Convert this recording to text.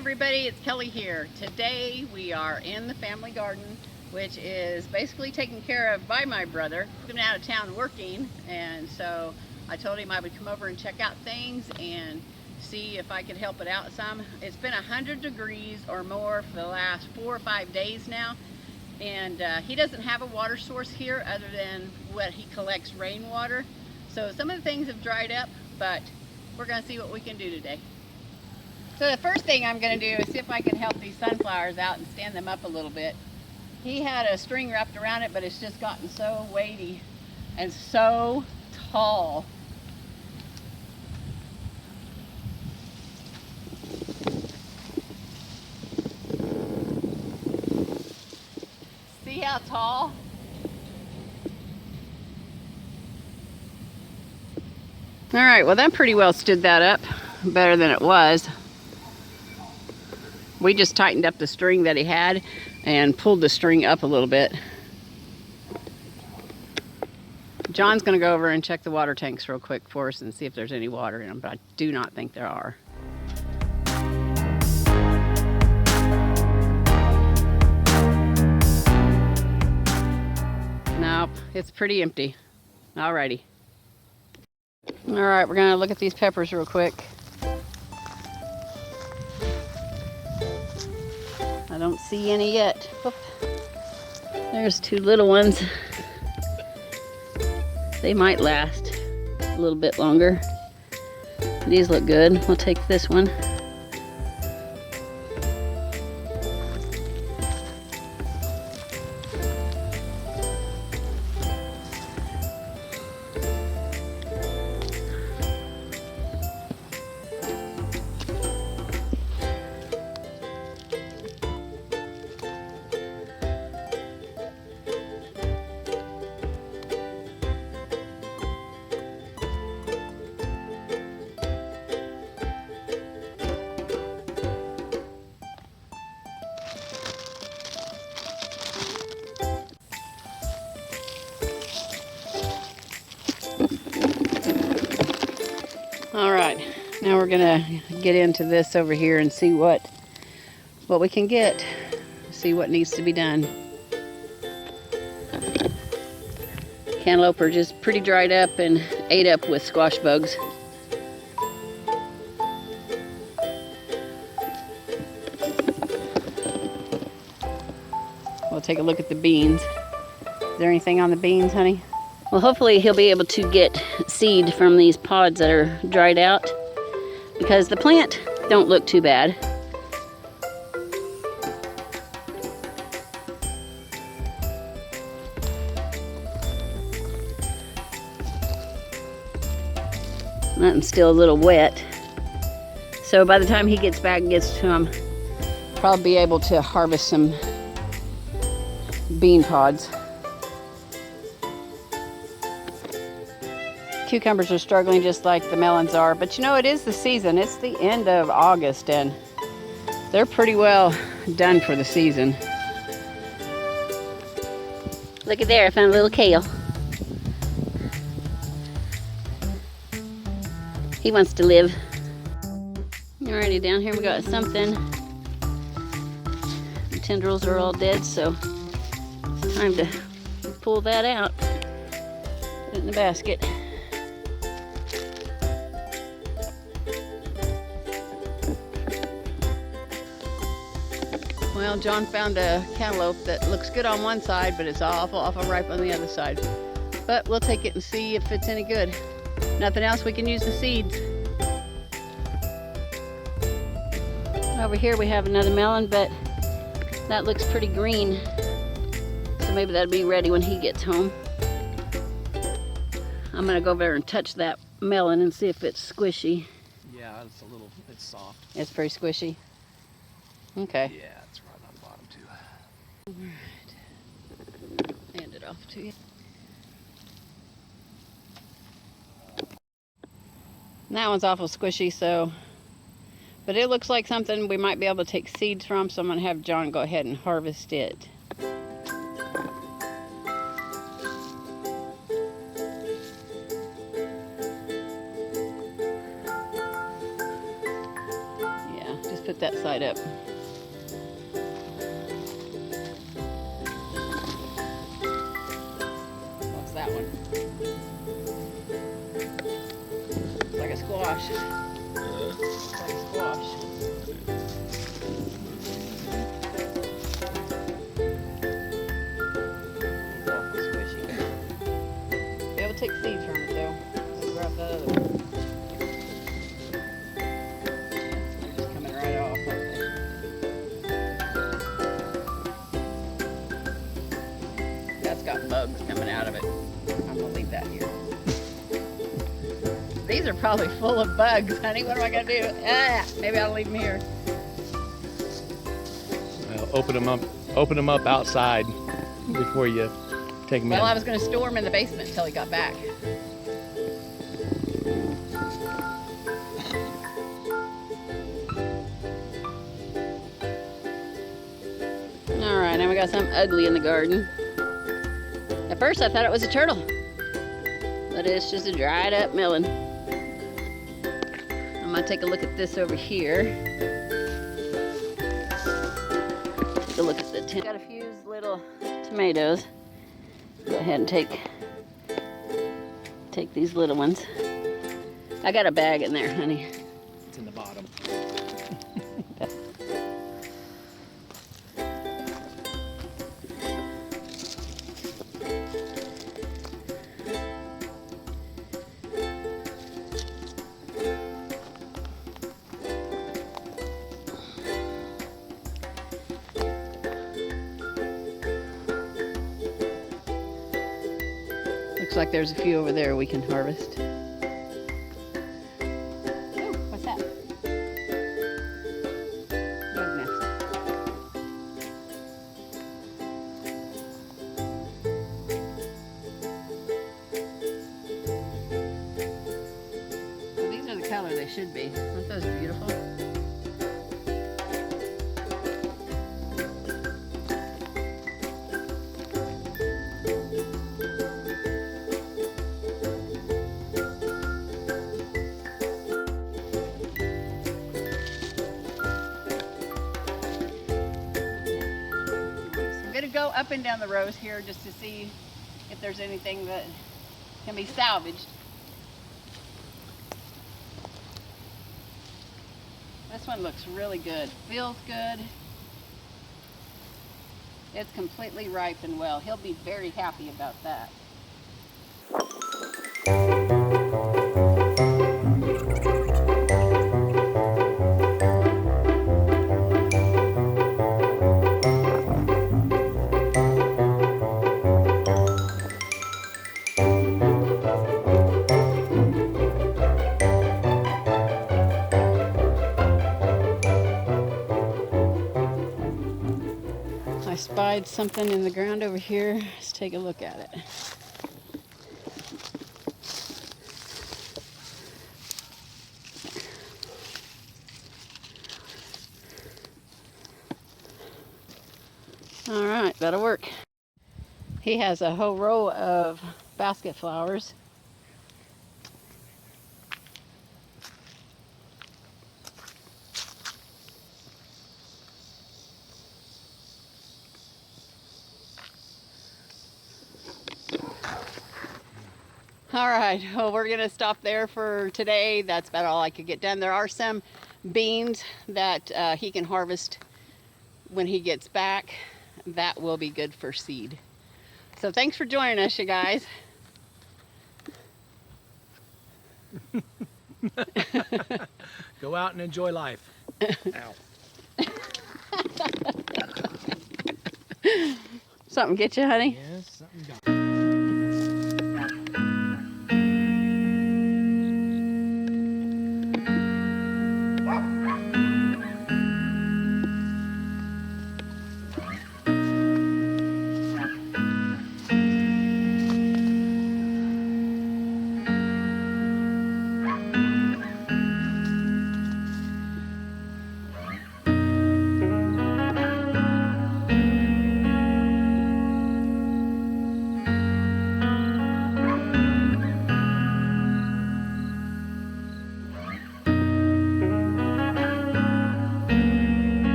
everybody, it's Kelly here. Today we are in the family garden, which is basically taken care of by my brother. He's been out of town working, and so I told him I would come over and check out things and see if I could help it out some. It's been 100 degrees or more for the last 4 or 5 days now, and he doesn't have a water source here other than what he collects rainwater. So some of the things have dried up, but we're going to see what we can do today. So the first thing I'm going to do is see if I can help these sunflowers out and stand them up a little bit. He had a string wrapped around it, but it's just gotten so weighty and so tall. See how tall? All right, well that pretty well stood that up better than it was. We just tightened up the string that he had and pulled the string up a little bit. John's gonna go over and check the water tanks real quick for us and see if there's any water in them, but I do not think there are. Nope, it's pretty empty. Alrighty. All right, we're gonna look at these peppers real quick. I don't see any yet. Oop. There's 2 little ones. They might last a little bit longer. These look good. We'll take this one. All right, now we're gonna get into this over here and see what we can get, see what needs to be done. Cantaloupe are just pretty dried up and ate up with squash bugs. We'll take a look at the beans. Is there anything on the beans, honey? Well, hopefully he'll be able to get seed from these pods that are dried out, because the plant don't look too bad. Nothing's still a little wet. So by the time he gets back and gets to them, probably be able to harvest some bean pods. Cucumbers are struggling just like the melons are, but you know, it is the season. It's the end of August and they're pretty well done for the season. Look at there, I found a little kale. He wants to live. Alrighty, down here we got something. The tendrils are all dead, so it's time to pull that out. Put it in the basket. Well, John found a cantaloupe that looks good on one side, but it's awful ripe on the other side. But we'll take it and see if it's any good. Nothing else, we can use the seeds. Over here we have another melon, but that looks pretty green. So maybe that'll be ready when he gets home. I'm gonna go over there and touch that melon and see if it's squishy. Yeah, it's soft. It's pretty squishy. Okay. Yeah, it's right on the bottom too. All right. Hand it off to you. And that one's awful squishy, so, but it looks like something we might be able to take seeds from, so I'm gonna have John go ahead and harvest it. put that side up. What's that one? It's like a squash. It's like a squash. It's awful squishy. Be able to take seeds from it though. Let's grab that other one. They're just coming right off, aren't they? That's got bugs coming out of it. I'm gonna leave that here. These are probably full of bugs, honey. What am I gonna do? Maybe I'll leave them here. Well, open them up outside before you take them in. Well, I was gonna store them in the basement until he got back. All right, now we got something ugly in the garden. At first I thought it was a turtle, but it's just a dried up melon. I'm gonna take a look at this over here. Take a look at the tin. Got a few little tomatoes. Go ahead and take these little ones. I got a bag in there, honey. It's in the bottom. Looks like there's a few over there we can harvest. Ooh, what's that? Bug nest. Well, these are the color they should be. Aren't those beautiful? I'm gonna go up and down the rows here just to see if there's anything that can be salvaged. This one looks really good, feels good. It's completely ripe and well. He'll be very happy about that. I spied something in the ground over here. Let's take a look at it. All right, that'll work. He has a whole row of basket flowers. All right, well, we're gonna stop there for today. That's about all I could get done. There are some beans that he can harvest when he gets back. That will be good for seed. So thanks for joining us, you guys. Go out and enjoy life. Ow. Something get you, honey? Yes.